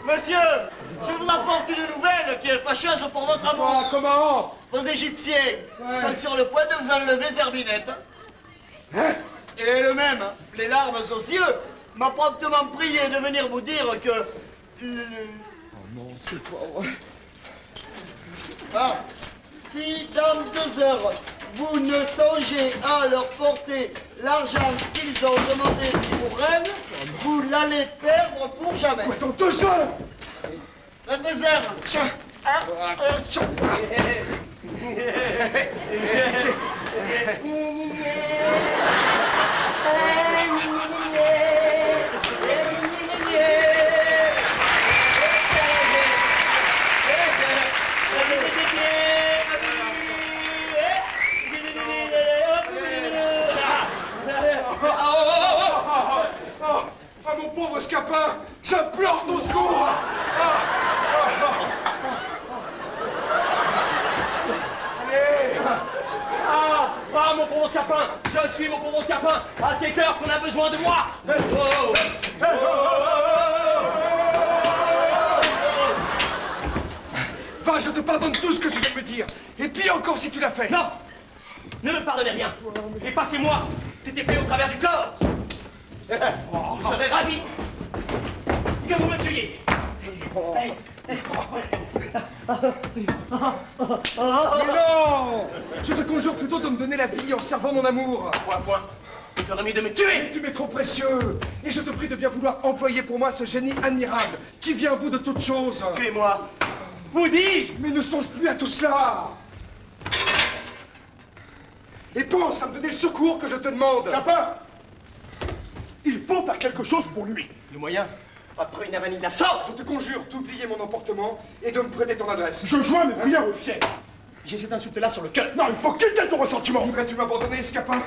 Monsieur, je vous apporte une nouvelle qui est fâcheuse pour votre amour. Comment? Vos Égyptiens sont sur le point de vous enlever Zerbinette. Et le même, les larmes aux yeux, m'a promptement prié de venir vous dire que... C'est pas vrai. Ah, si dans 2 heures, vous ne songez à leur porter l'argent qu'ils ont demandé pour elle, vous l'allez perdre pour jamais. Dans 2 heures. La réserve. Tiens. Ah, mon pauvre Scapin, j'implore ton secours. Ah, mon pauvre Scapin! Je suis mon pauvre Scapin! À cette heure qu'on a besoin de moi! Va, je te pardonne tout ce que tu viens de me dire. Et pire encore si tu l'as fait. Non! Ne me pardonnez rien! Et passez-moi cette épée au travers du corps! Je serais ravi que vous me tuiez! Mais non! Je te conjure plutôt de me donner la vie en servant mon amour. Point. Il ferait mieux de me tuer! Tu m'es trop précieux. Et je te prie de bien vouloir employer pour moi ce génie admirable qui vient au bout de toute chose. Tuez-moi! Vous dis-je! Mais ne songe plus à tout cela. Et pense à me donner le secours que je te demande. Scapin, il faut faire quelque chose pour lui. Le moyen? Après une avanie de la sorte! Je te conjure d'oublier mon emportement et de me prêter ton adresse. Je joins mes prières au ciel. J'ai cette insulte-là sur le cœur! Non, il faut quitter ton ressentiment. Voudrais-tu m'abandonner, Scapin?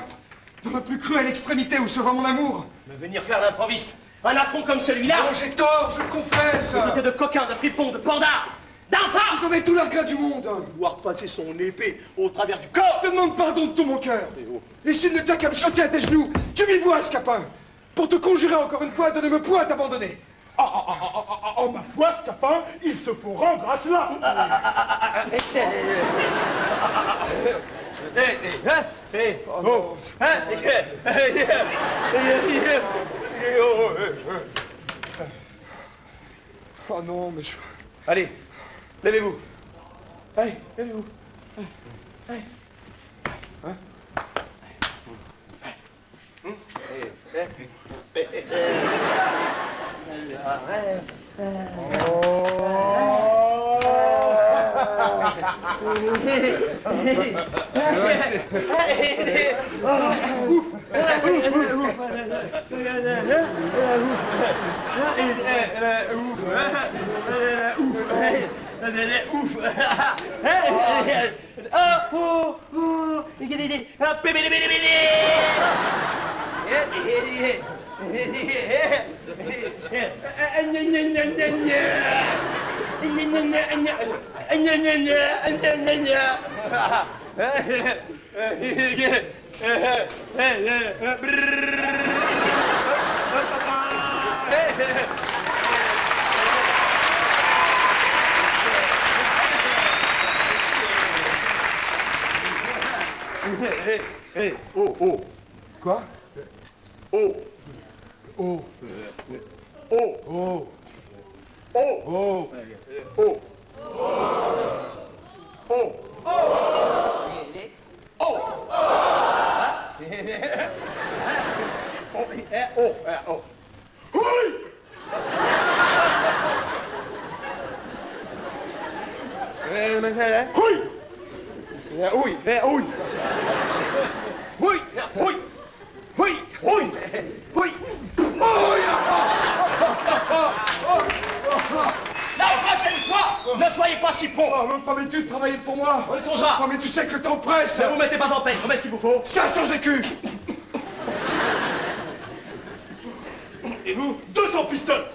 Dans ma plus cruelle extrémité où sera mon amour? Me venir faire l'improviste! Un affront comme celui-là! Non, j'ai tort, je le confesse. Traité de coquin, de fripon, de panda! D'infâme! J'en ai tout l'regret du monde. Vouloir passer son épée au travers du corps! Je te demande pardon de tout mon cœur. Et s'il ne t'a qu'à me jeter à tes genoux, tu m'y vois, Scapin, pour te conjurer encore une fois de ne me point t'abandonner. Oh, ma foi, Scapin, il se faut rendre à cela. Oh non, mais je... Allez, levez-vous. Allez, levez-vous. Allez. Oh. Quoi? Oh. Oh. Oh. Oh. Oh. Oh. Oh. Oh. Oh. La prochaine fois, ne soyez pas si prompt. Oh, me promets-tu de travailler pour moi? On y songera. Oh, mais tu sais que le temps presse. Ne vous mettez pas en peine. Combien est-ce qu'il vous faut? 500 écus. Et vous? 200 pistoles.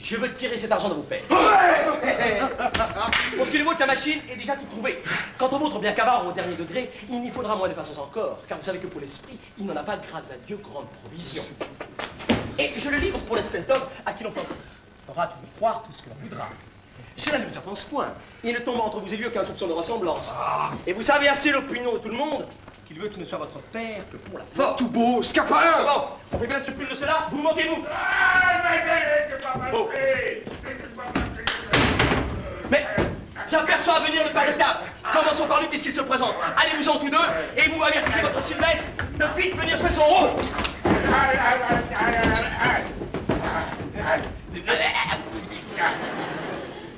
Je veux tirer cet argent de vos pères. Pour ce qui est du vôtre, la machine est déjà toute trouvée. Quant au vôtre, bien qu'avare au dernier degré, il n'y faudra moins de façons encore, car vous savez que pour l'esprit, il n'en a pas, grâce à Dieu, grande provision. Et je le livre pour l'espèce d'homme à qui l'on fera toujours croire tout ce que l'on voudra. Cela ne vous offense point. Il ne tombe entre vous et Dieu qu'un soupçon de ressemblance. Et vous savez assez l'opinion de tout le monde qu'il veut qu'il ne soit votre père que pour la force. Tout beau, Scapin. Bon, on fait bien le scrupule de cela, vous mentez-vous. Mais j'aperçois venir le père de table. Commençons par lui puisqu'il se présente. Allez-vous-en tous deux et vous avertissez votre Sylvestre de vite venir jouer son rôle.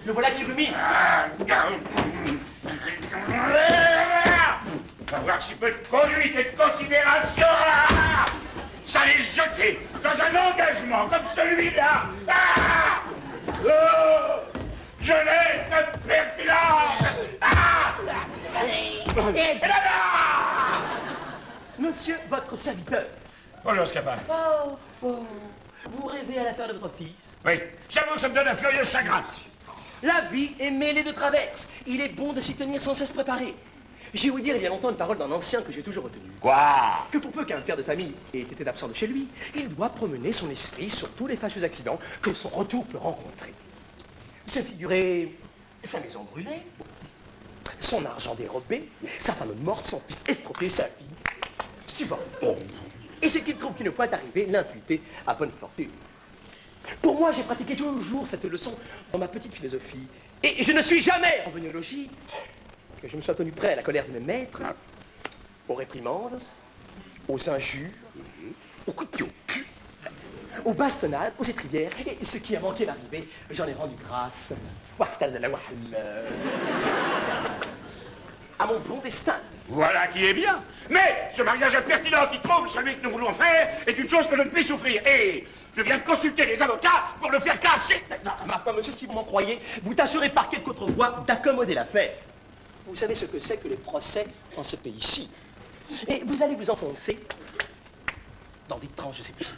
Le voilà qui rumine. Avoir si peu de conduite et de considération. Ça les jeter dans un engagement comme celui-là. Jeunesse impertinente. Et là. Monsieur, votre serviteur. Bonjour, Scapin. Vous rêvez à l'affaire de votre fils. Oui, j'avoue que ça me donne un furieux chagrin. La vie est mêlée de traverses. Il est bon de s'y tenir sans cesse préparé. J'ai ouï dire il y a longtemps une parole d'un ancien que j'ai toujours retenue. Quoi? Que pour peu qu'un père de famille ait été absent de chez lui, il doit promener son esprit sur tous les fâcheux accidents que son retour peut rencontrer. Se figurer sa maison brûlée, son argent dérobé, sa femme morte, son fils estropié, sa fille subordonnée. Et ce qu'il trouve qui ne peut arriver, l'imputer à bonne fortune. Pour moi, j'ai pratiqué toujours cette leçon dans ma petite philosophie. Et je ne suis jamais revenu au logis que je me sois tenu prêt à la colère de mes maîtres, aux réprimandes, aux injures, aux coups de pied au cul, aux bastonnades, aux étrivières. Et ce qui a manqué d'arriver, j'en ai rendu grâce à mon bon destin. Voilà qui est bien. Mais ce mariage impertinent qui trouble celui que nous voulons faire est une chose que je ne puis souffrir. Et je viens de consulter les avocats pour le faire casser. Ma foi, monsieur, si vous m'en croyez, vous tâcherez par quelque autre voie d'accommoder l'affaire. Vous savez ce que c'est que les procès en ce pays-ci. Et vous allez vous enfoncer dans des tranches de sépices.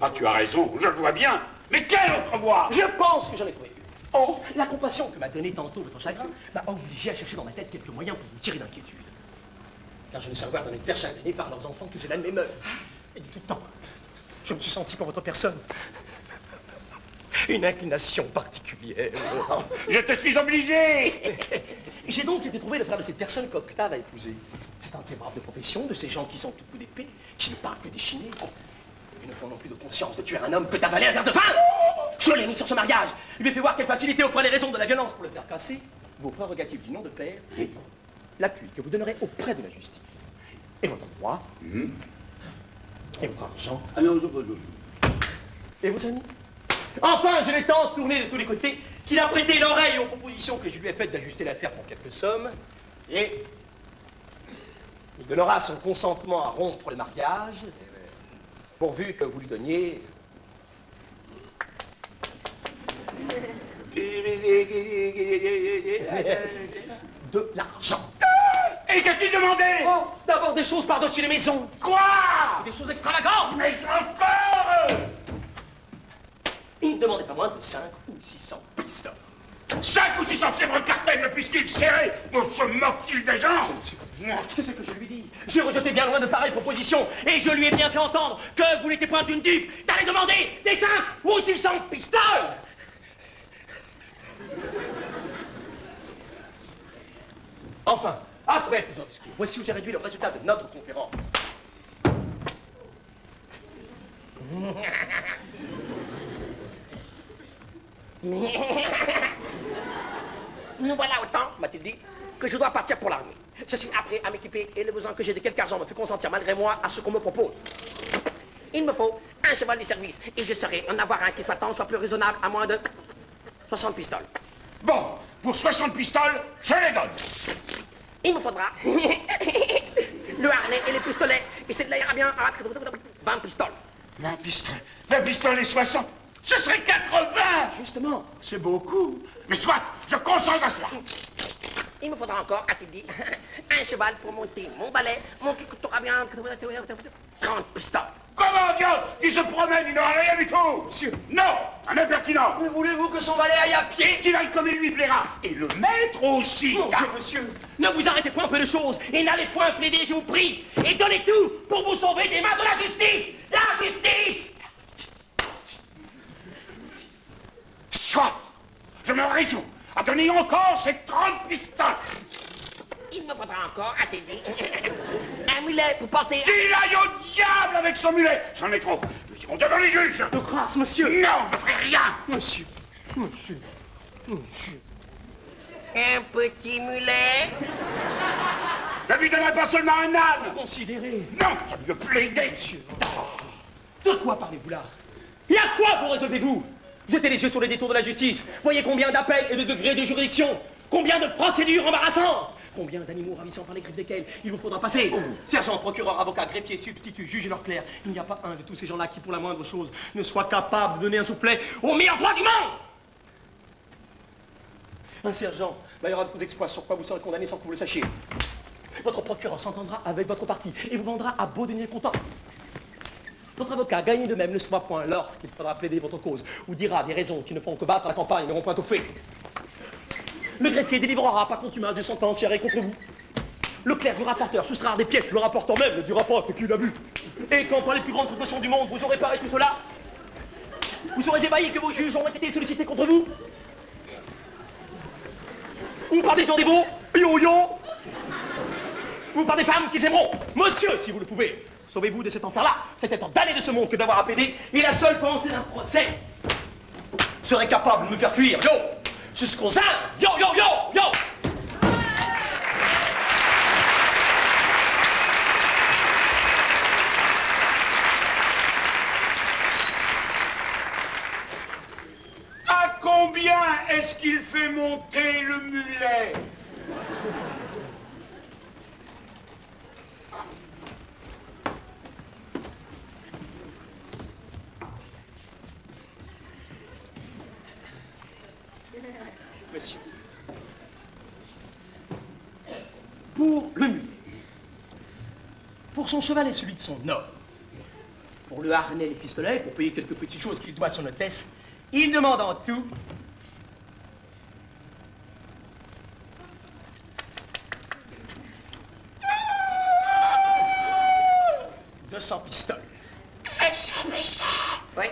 Ah, tu as raison, je le vois bien. Mais quelle autre voie? Je pense que j'en ai trouvé une. Oh, la compassion que m'a donnée tantôt votre chagrin m'a obligé à chercher dans ma tête quelques moyens pour vous tirer d'inquiétude. Car je ne sais voir dans les pères chagrinés par leurs enfants que c'est là de mes mœurs. Et de tout temps, je me suis senti pour votre personne une inclination particulière. Je te suis obligé. J'ai donc été trouvé le frère de cette personne qu'Octave a épousée. C'est un de ces braves de profession, de ces gens qui sont tout coups d'épée, qui ne parlent que d'échiner. Ils ne font non plus de conscience de tuer un homme que d'avaler un verre de vin. Je l'ai mis sur ce mariage. Il lui ai fait voir quelle facilité offrait les raisons de la violence pour le faire casser. Vos prérogatives du nom de père et l'appui que vous donnerez auprès de la justice. Et votre droit. Et votre argent. Et vos amis. Enfin, je l'ai tant tourné de tous les côtés qu'il a prêté l'oreille aux propositions que je lui ai faites d'ajuster l'affaire pour quelques sommes. Et il donnera son consentement à rompre le mariage, pourvu que vous lui donniez de l'argent. Et qu'a-t-il demandé? Oh, d'abord des choses par-dessus les maisons. Quoi? Des choses extravagantes. Mais encore? Il ne demandait pas moins de 5 ou 600 pistoles. 5 ou 600 fièvres cartel, puisqu'il serrait. On se moque-t-il des gens? C'est ce que je lui dis. J'ai rejeté bien loin de pareilles propositions et je lui ai bien fait entendre que vous n'étiez point une dupe d'aller demander des 5 ou 600 pistoles. Enfin, après plusieurs discours, voici où j'ai réduit le résultat de notre conférence. Nous voilà autant, m'a-t-il dit, que je dois partir pour l'armée. Je suis apprêt à m'équiper et le besoin que j'ai de quelque argent me fait consentir malgré moi à ce qu'on me propose. Il me faut un cheval de service et je saurai en avoir un qui soit tant, soit plus raisonnable à moins de 60 pistoles. Bon, pour 60 pistoles, je les donne. Il me faudra le harnais et les pistolets et c'est de là ira bien à 20 pistoles. 20 pistoles. 20 pistoles et 60. Ce serait 80. Justement. C'est beaucoup. Mais soit, je consens à cela. Il me faudra encore, a-t-il dit, un cheval pour monter mon balai, mon qui coûtera bien 30 pistoles. Comment, diable? Il se promène, il n'aura rien du tout. Monsieur. Non, un impertinent. Mais voulez-vous que son balai aille à pied? Qu'il aille comme il lui plaira. Et le maître aussi. Mon Dieu, monsieur, ne vous arrêtez point un peu de choses et n'allez point plaider, je vous prie. Et donnez tout pour vous sauver des mains de la justice. La justice. Soit, je me résous à donner encore ces 30 pistoles. Il me faudra encore, a-t-il dit, un mulet pour porter... Qu'il aille au diable avec son mulet. J'en ai trop. Nous irons devant les juges. De grâce, monsieur. Non, je ne ferai rien. Monsieur. Un petit mulet. Je lui donnerai pas seulement un âne. Considérez. Non, je lui plaider, monsieur. De quoi parlez-vous là? Et à quoi vous résolvez-vous? Jetez les yeux sur les détours de la justice. Voyez combien d'appels et de degrés de juridiction. Combien de procédures embarrassantes. Combien d'animaux ravissants par les griffes desquels il vous faudra passer. Sergent, procureur, avocat, greffier, substitut, juge et leur clerc. Il n'y a pas un de tous ces gens-là qui, pour la moindre chose, ne soit capable de donner un soufflet au meilleur droit du monde. Un sergent baillera de vos exploits sur quoi vous serez condamné sans que vous le sachiez. Votre procureur s'entendra avec votre parti et vous vendra à beau denier content. Votre avocat, gagné de même, ne sera point lorsqu'il faudra plaider votre cause ou dira des raisons qui ne font que battre la campagne et n'auront point au fait. Le greffier délivrera par contumace des sentences y arrêt contre vous. Le clerc du rapporteur soustraira des pièces, le rapporteur même ne dira pas ce qu'il a vu. Et quand par les plus grandes précautions du monde vous aurez paré tout cela, vous serez ébahi que vos juges ont été sollicités contre vous. Ou par des gens dévots, yo-yo, ou par des femmes qui aimeront. Monsieur, si vous le pouvez, sauvez-vous de cet enfer-là. C'est être damné de ce monde que d'avoir à plaider. Et la seule pensée d'un procès serait capable de me faire fuir, yo, jusqu'aux Indes, yo, yo, yo, yo. À combien est-ce qu'il fait monter le mulet? Monsieur, pour le mulet, pour son cheval et celui de son homme, pour le harnais et les pistolets, pour payer quelques petites choses qu'il doit à son hôtesse, il demande en tout 200 pistoles. 200 pistoles. Oui.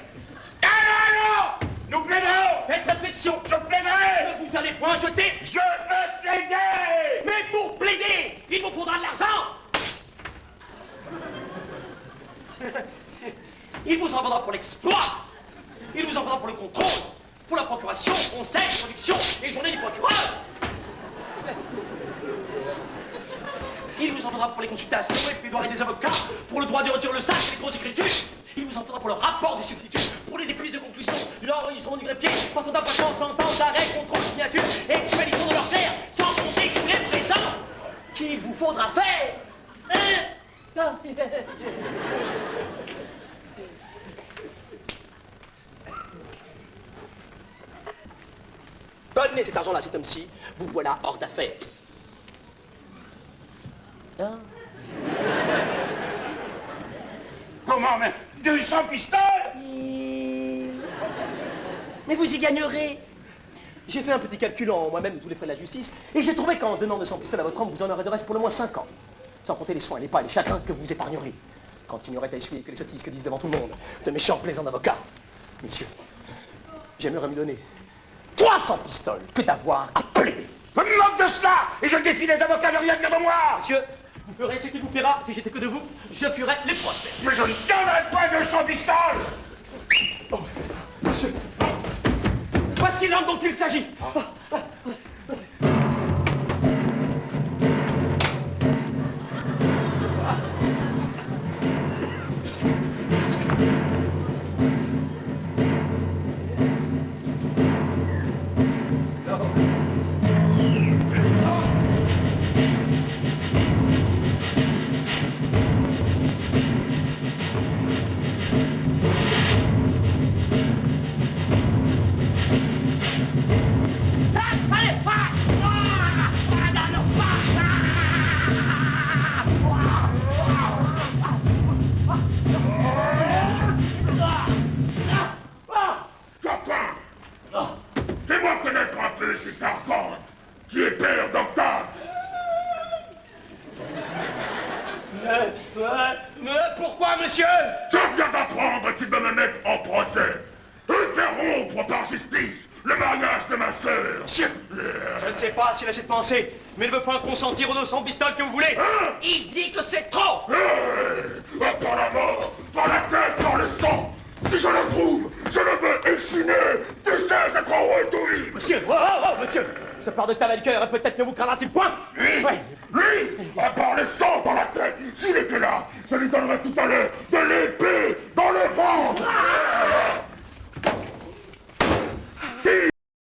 Alors, nous plaiderons. Faites réflexion. Je plaiderai. Ne vous allez point jeter. Je veux plaider. Mais pour plaider, il vous faudra de l'argent. Il vous en faudra pour l'exploit. Il vous en faudra pour le contrôle, pour la procuration, conseil, production et journée du procureur. Il vous en faudra pour les consultations et plaidoiries des avocats, pour le droit de retirer le sac et les grosses écritures. Il vous en faudra pour le rapport des substituts, pour les écrits de conclusion, l'enregistrement du greffier, passant d'appointement, sentence, d'arrêt, contrôle, signature, expédition de leur terre, sans compter tous les présents qu'il vous faudra faire. Donnez cet argent-là à cet homme-ci, vous voilà hors d'affaires. Comment, mais 200 pistoles? Mais vous y gagnerez. J'ai fait un petit calcul en moi-même de tous les frais de la justice, et j'ai trouvé qu'en donnant 200 pistoles à votre homme, vous en aurez de reste pour le moins 5 ans. Sans compter les soins, les pas et les chagrins que vous épargnerez. Quand il n'y aurait à essuyer que les sottises que disent devant tout le monde de méchants plaisants d'avocats. Messieurs, j'aimerais me donner 300 pistoles que d'avoir à plaider. Je me moque de cela, et je défie les avocats de rien dire de moi. Monsieur, vous ferez ce qu'il vous plaira. Si j'étais que de vous, je ferais les procès. Mais je ne donnerai pas 200 pistoles. Oh, monsieur, voici l'homme dont il s'agit. Fais-moi connaître un peu cet Arcande, qui est père d'Octave. Mais pourquoi, monsieur? Je viens d'apprendre qu'il veut me mettre en procès. Et faire rompre par justice le mariage de ma sœur. Monsieur, je ne sais pas s'il a cette pensée, mais il ne veut pas consentir aux 200 pistoles que vous voulez. Hein? Il dit que c'est trop. Par la mort, par la tête, par le sang. Si je le trouve, je le veux échiner. Tu sais, c'est trop haut et tout libre. Monsieur, oh, monsieur, Je pars de ta vainqueur et peut-être que vous craindra-t-il point. Lui, à part le sang dans la tête, s'il était là, je lui donnerais tout à l'heure